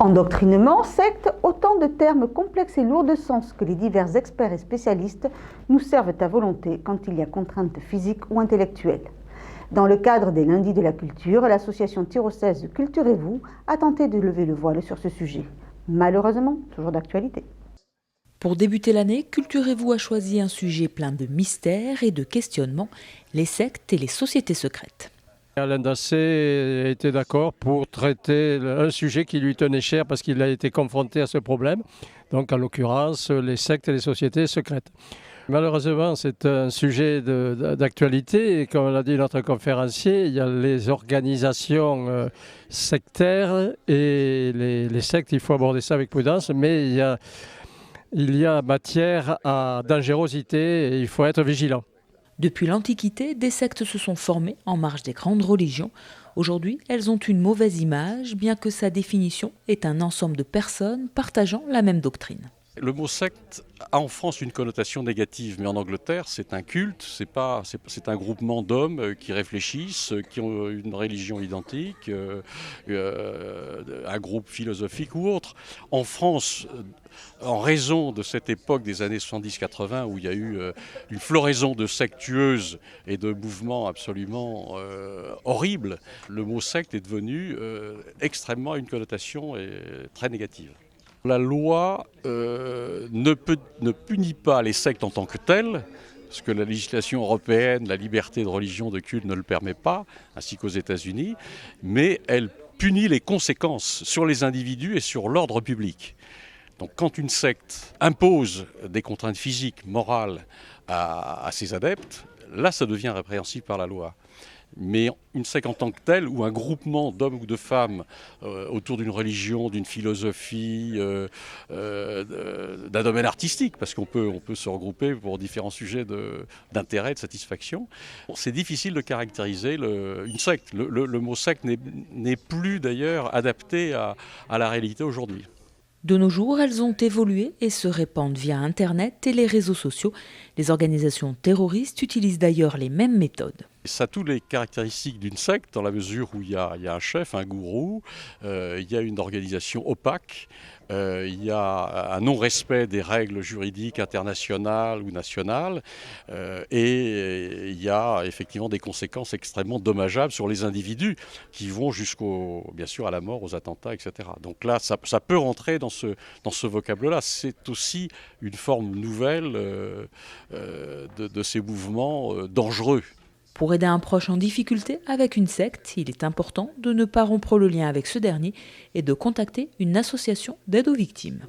Endoctrinement, secte, autant de termes complexes et lourds de sens que les divers experts et spécialistes nous servent à volonté quand il y a contrainte physique ou intellectuelle. Dans le cadre des Lundis de la Culture, l'association Tirossaise Culturez-vous a tenté de lever le voile sur ce sujet. Malheureusement, toujours d'actualité. Pour débuter l'année, Culturez-vous a choisi un sujet plein de mystères et de questionnements, les sectes et les sociétés secrètes. Alain Dassé était d'accord pour traiter un sujet qui lui tenait cher parce qu'il a été confronté à ce problème, donc en l'occurrence les sectes et les sociétés secrètes. Malheureusement, c'est un sujet d'actualité et comme l'a dit notre conférencier, il y a les organisations sectaires et les sectes, il faut aborder ça avec prudence, mais il y a matière à dangerosité et il faut être vigilant. Depuis l'Antiquité, des sectes se sont formées en marge des grandes religions. Aujourd'hui, elles ont une mauvaise image, bien que sa définition est un ensemble de personnes partageant la même doctrine. Le mot secte a en France une connotation négative, mais en Angleterre, c'est un culte, c'est un groupement d'hommes qui réfléchissent, qui ont une religion identique, un groupe philosophique ou autre. En France, en raison de cette époque des années 70-80 où il y a eu une floraison de sectueuses et de mouvements absolument horribles, le mot secte est devenu extrêmement une connotation très négative. La loi ne punit pas les sectes en tant que telles, parce que la législation européenne, la liberté de religion, de culte ne le permet pas, ainsi qu'aux États-Unis, mais elle punit les conséquences sur les individus et sur l'ordre public. Donc quand une secte impose des contraintes physiques, morales à ses adeptes, là ça devient répréhensible par la loi. Mais une secte en tant que telle, ou un groupement d'hommes ou de femmes autour d'une religion, d'une philosophie, d'un domaine artistique, parce qu'on peut se regrouper pour différents sujets d'intérêt, de satisfaction. C'est difficile de caractériser une secte. Le mot secte n'est plus d'ailleurs adapté à la réalité aujourd'hui. De nos jours, elles ont évolué et se répandent via Internet et les réseaux sociaux. Les organisations terroristes utilisent d'ailleurs les mêmes méthodes. Ça a toutes les caractéristiques d'une secte dans la mesure où il y a un chef, un gourou, il y a une organisation opaque, il y a un non-respect des règles juridiques internationales ou nationales et il y a effectivement des conséquences extrêmement dommageables sur les individus qui vont bien sûr à la mort, aux attentats, etc. Donc là, ça peut rentrer dans ce vocable-là. C'est aussi une forme nouvelle de ces mouvements dangereux. Pour aider un proche en difficulté avec une secte, il est important de ne pas rompre le lien avec ce dernier et de contacter une association d'aide aux victimes.